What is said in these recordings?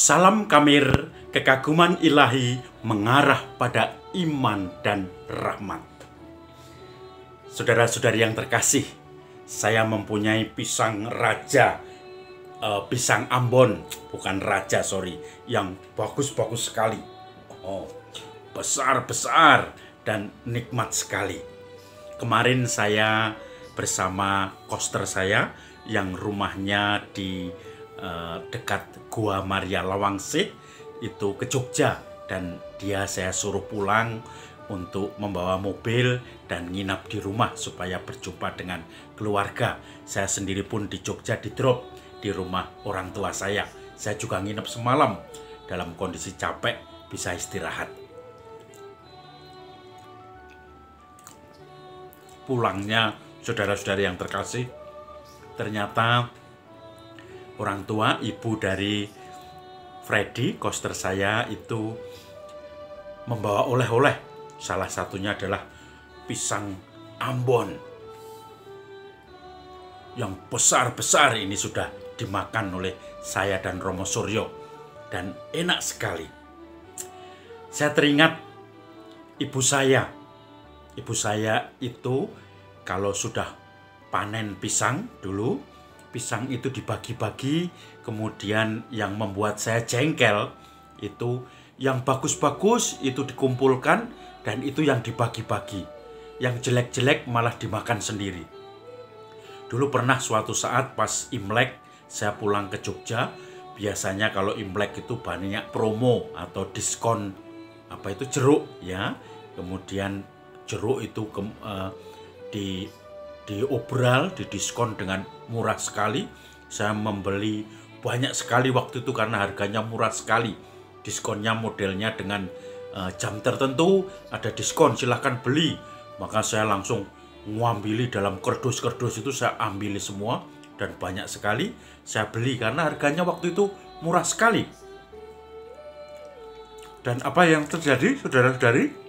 Salam Kamir, kekaguman ilahi mengarah pada iman dan rahmat. Saudara-saudari yang terkasih, saya mempunyai pisang raja, pisang Ambon, bukan raja sorry, yang bagus-bagus sekali. Besar-besar dan nikmat sekali. Kemarin saya bersama koster saya yang rumahnya di dekat Gua Maria Lawangse itu ke Jogja, dan dia saya suruh pulang untuk membawa mobil dan nginap di rumah supaya berjumpa dengan keluarga. Saya sendiri pun di Jogja di drop di rumah orang tua saya. Saya juga nginep semalam dalam kondisi capek, bisa istirahat. Pulangnya saudara-saudari yang terkasih, ternyata orang tua ibu dari Freddy, koster saya, itu membawa oleh-oleh. Salah satunya adalah pisang Ambon yang besar-besar. Ini sudah dimakan oleh saya dan Romo Suryo dan enak sekali. Saya teringat ibu saya. Ibu saya itu kalau sudah panen pisang dulu, pisang itu dibagi-bagi, kemudian yang membuat saya jengkel itu yang bagus-bagus itu dikumpulkan dan itu yang dibagi-bagi. Yang jelek-jelek malah dimakan sendiri. Dulu pernah suatu saat pas Imlek saya pulang ke Jogja, biasanya kalau Imlek itu banyak promo atau diskon jeruk ya. Kemudian jeruk itu diobral, didiskon dengan murah sekali. Saya membeli banyak sekali waktu itu karena harganya murah sekali. Diskonnya modelnya dengan jam tertentu ada diskon, silahkan beli. Maka saya langsung mengambil dalam kardus-kardus itu, saya ambil semua dan banyak sekali saya beli karena harganya waktu itu murah sekali. Dan apa yang terjadi saudara-saudari?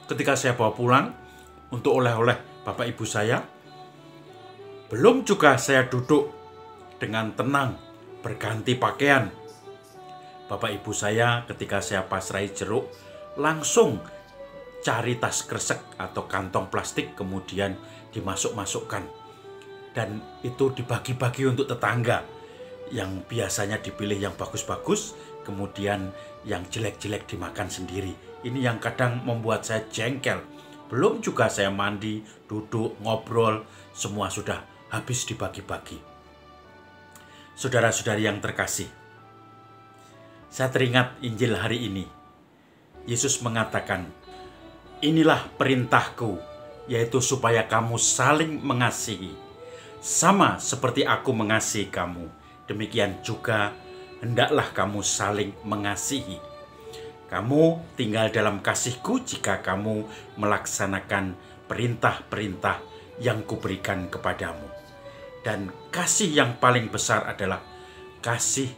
Ketika saya bawa pulang untuk oleh-oleh Bapak Ibu saya, belum juga saya duduk dengan tenang berganti pakaian, Bapak Ibu saya ketika saya pasrai jeruk langsung cari tas kresek atau kantong plastik, kemudian dimasuk-masukkan, dan itu dibagi-bagi untuk tetangga. Yang biasanya dipilih yang bagus-bagus, kemudian yang jelek-jelek dimakan sendiri. Ini yang kadang membuat saya jengkel. Belum juga saya mandi, duduk, ngobrol, semua sudah habis dibagi-bagi. Saudara-saudari yang terkasih, saya teringat Injil hari ini. Yesus mengatakan, "Inilah perintahku, yaitu supaya kamu saling mengasihi. Sama seperti aku mengasihi kamu, demikian juga hendaklah kamu saling mengasihi. Kamu tinggal dalam kasihku jika kamu melaksanakan perintah-perintah yang kuberikan kepadamu." Dan kasih yang paling besar adalah kasih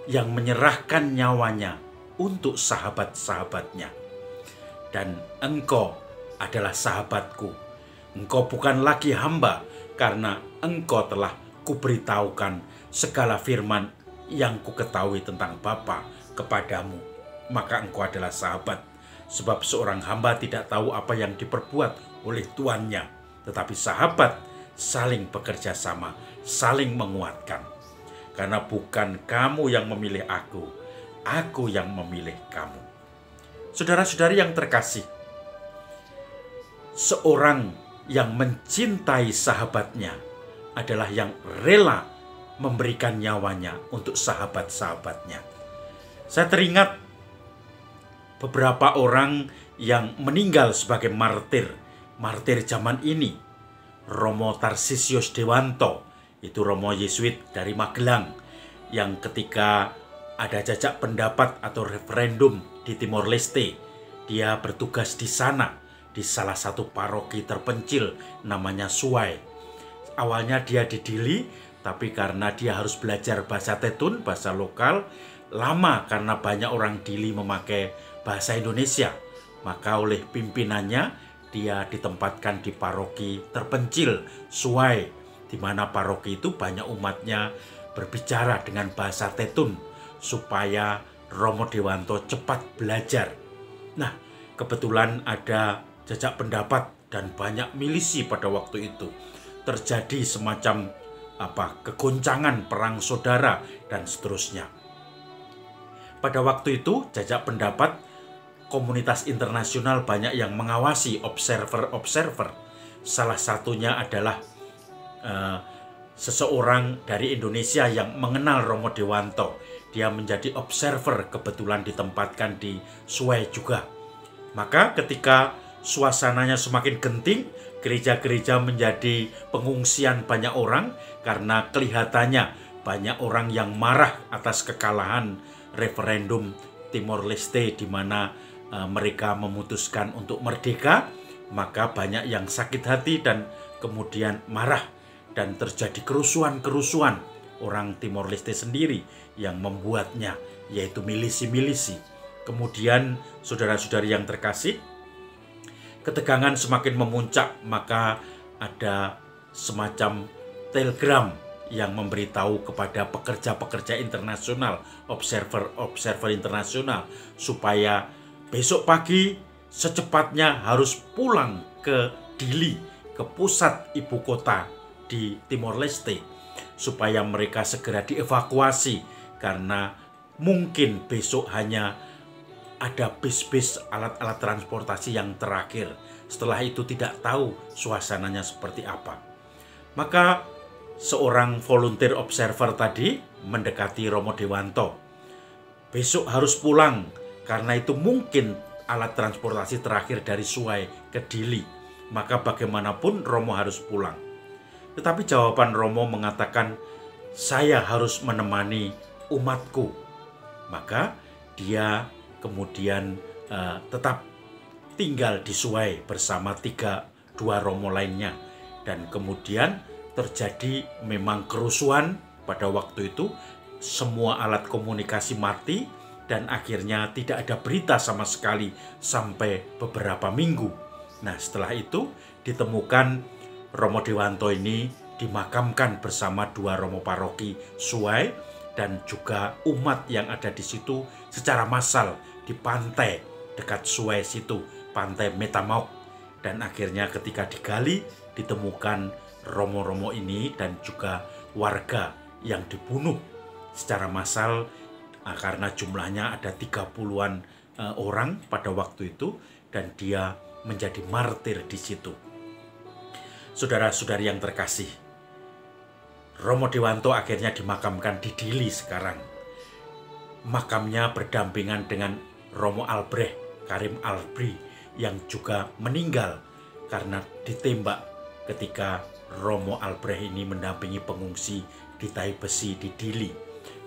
yang menyerahkan nyawanya untuk sahabat-sahabatnya. Dan engkau adalah sahabatku. Engkau bukan lagi hamba, karena engkau telah kuberitahukan segala firman yang kuketahui tentang Bapa kepadamu. Maka engkau adalah sahabat, sebab seorang hamba tidak tahu apa yang diperbuat oleh tuannya, tetapi sahabat saling bekerja sama, saling menguatkan. Karena bukan kamu yang memilih aku yang memilih kamu. Saudara-saudari yang terkasih, seorang yang mencintai sahabatnya adalah yang rela memberikan nyawanya untuk sahabat-sahabatnya. Saya teringat beberapa orang yang meninggal sebagai martir zaman ini. Romo Tarsisius Dewanto, itu Romo Yesuit dari Magelang, yang ketika ada jajak pendapat atau referendum di Timor Leste, dia bertugas di sana, di salah satu paroki terpencil namanya Suai. Awalnya dia di Dili, tapi karena dia harus belajar bahasa Tetun, bahasa lokal, lama karena banyak orang Dili memakai bahasa Indonesia, maka oleh pimpinannya dia ditempatkan di paroki terpencil Suai, di mana paroki itu banyak umatnya berbicara dengan bahasa Tetun. supaya Romo Dewanto cepat belajar. Nah, kebetulan ada jajak pendapat dan banyak milisi pada waktu itu. Terjadi semacam kegoncangan perang saudara dan seterusnya. Pada waktu itu jajak pendapat komunitas internasional banyak yang mengawasi observer. Salah satunya adalah seseorang dari Indonesia yang mengenal Romo Dewanto. Dia menjadi observer, kebetulan ditempatkan di Suai juga. Maka ketika suasananya semakin genting, gereja-gereja menjadi pengungsian banyak orang karena kelihatannya banyak orang yang marah atas kekalahan referendum Timor Leste di mana mereka memutuskan untuk merdeka. Maka banyak yang sakit hati dan kemudian marah dan terjadi kerusuhan-kerusuhan orang Timor Leste sendiri yang membuatnya, yaitu milisi-milisi. Kemudian saudara-saudari yang terkasih, ketegangan semakin memuncak, maka ada semacam telegram yang memberitahu kepada pekerja-pekerja internasional, observer internasional, supaya besok pagi secepatnya harus pulang ke Dili, ke pusat ibu kota di Timor Leste, supaya mereka segera dievakuasi karena mungkin besok hanya ada bis-bis alat-alat transportasi yang terakhir. Setelah itu tidak tahu suasananya seperti apa. Maka seorang volunteer observer tadi mendekati Romo Dewanto. Besok harus pulang karena itu mungkin alat transportasi terakhir dari Suai ke Dili. Maka bagaimanapun Romo harus pulang. Tetapi jawaban Romo mengatakan, saya harus menemani umatku. Maka dia kemudian tetap tinggal di Suai bersama dua Romo lainnya. Dan kemudian terjadi memang kerusuhan pada waktu itu. Semua alat komunikasi mati dan akhirnya tidak ada berita sama sekali sampai beberapa minggu. Nah, setelah itu ditemukan Romo Dewanto ini dimakamkan bersama dua Romo paroki Suai dan juga umat yang ada di situ secara massal di pantai dekat Suai situ, pantai Metamauk. Dan akhirnya ketika digali ditemukan Romo-Romo ini dan juga warga yang dibunuh secara massal karena jumlahnya ada 30-an orang pada waktu itu, dan dia menjadi martir di situ. Saudara-saudari yang terkasih, Romo Dewanto akhirnya dimakamkan di Dili sekarang. Makamnya berdampingan dengan Romo Albrecht, Karim Albri, yang juga meninggal karena ditembak ketika Romo Albrecht ini mendampingi pengungsi di Tai Besi di Dili.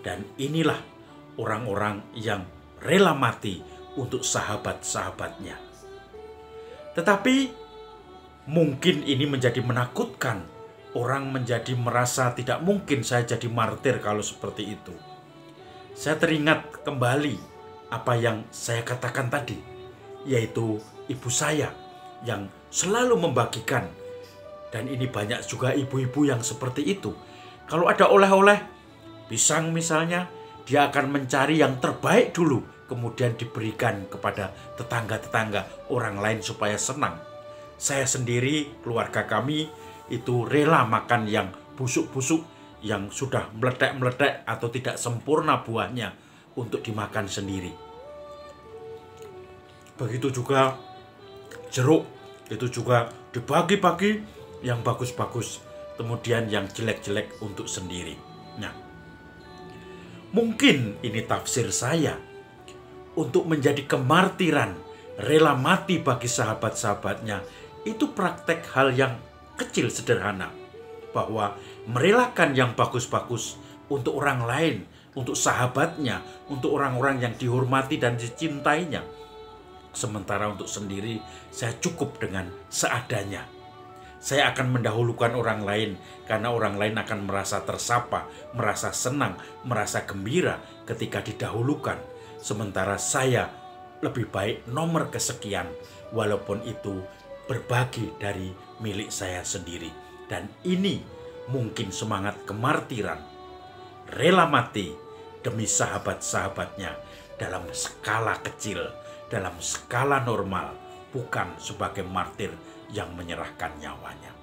Dan inilah orang-orang yang rela mati untuk sahabat-sahabatnya. Tetapi mungkin ini menjadi menakutkan. Orang menjadi merasa tidak mungkin saya jadi martir kalau seperti itu. Saya teringat kembali apa yang saya katakan tadi, yaitu ibu saya yang selalu membagikan. Dan ini banyak juga ibu-ibu yang seperti itu. Kalau ada oleh-oleh, pisang misalnya, dia akan mencari yang terbaik dulu, kemudian diberikan kepada tetangga-tetangga orang lain supaya senang. Saya sendiri, keluarga kami, itu rela makan yang busuk-busuk, yang sudah meledak-meledak atau tidak sempurna buahnya untuk dimakan sendiri. Begitu juga jeruk, itu juga dibagi-bagi yang bagus-bagus, kemudian yang jelek-jelek untuk sendiri. Nah, mungkin ini tafsir saya untuk menjadi kemartiran, rela mati bagi sahabat-sahabatnya. Itu praktek hal yang kecil sederhana, bahwa merelakan yang bagus-bagus untuk orang lain, untuk sahabatnya, untuk orang-orang yang dihormati dan dicintainya. Sementara untuk sendiri saya cukup dengan seadanya. Saya akan mendahulukan orang lain karena orang lain akan merasa tersapa, merasa senang, merasa gembira ketika didahulukan. Sementara saya lebih baik nomor kesekian, walaupun itu berbagi dari milik saya sendiri. Dan ini mungkin semangat kemartiran, rela mati demi sahabat-sahabatnya dalam skala kecil, dalam skala normal, bukan sebagai martir yang menyerahkan nyawanya.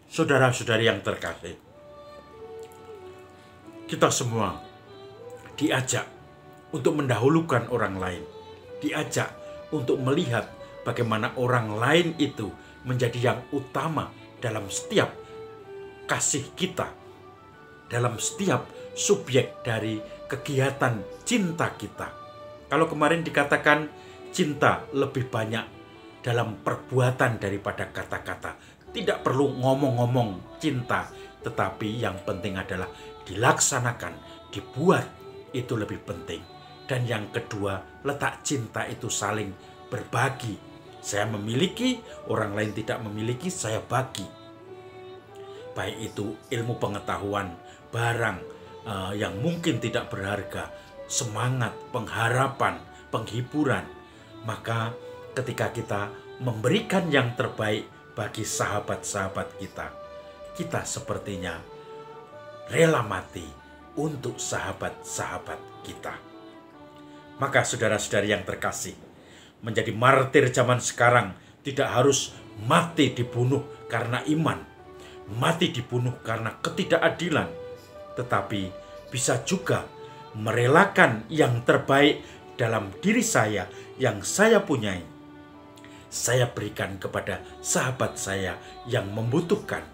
Saudara-saudari yang terkasih, kita semua diajak untuk mendahulukan orang lain, diajak untuk melihat bagaimana orang lain itu menjadi yang utama dalam setiap kasih kita, dalam setiap subjek dari kegiatan cinta kita. Kalau kemarin dikatakan cinta lebih banyak dalam perbuatan daripada kata-kata, tidak perlu ngomong-ngomong cinta, tetapi yang penting adalah dilaksanakan, dibuat, itu lebih penting. Dan yang kedua, letak cinta itu saling berbagi. Saya memiliki, orang lain tidak memiliki, saya bagi. Baik itu ilmu pengetahuan, barang yang mungkin tidak berharga, semangat, pengharapan, penghiburan. Maka ketika kita memberikan yang terbaik bagi sahabat-sahabat kita, kita sepertinya rela mati untuk sahabat-sahabat kita. Maka saudara-saudari yang terkasih, menjadi martir zaman sekarang tidak harus mati dibunuh karena iman, mati dibunuh karena ketidakadilan, tetapi bisa juga merelakan yang terbaik dalam diri saya yang saya punyai. Saya berikan kepada sahabat saya yang membutuhkan,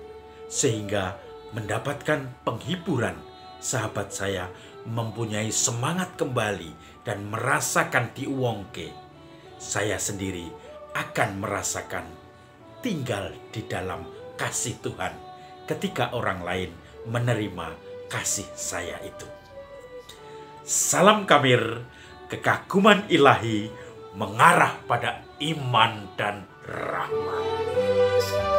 sehingga mendapatkan penghiburan. Sahabat saya mempunyai semangat kembali dan merasakan diuwongke. Saya sendiri akan merasakan tinggal di dalam kasih Tuhan ketika orang lain menerima kasih saya itu. Salam Kamir, kekaguman ilahi mengarah pada iman dan rahmat.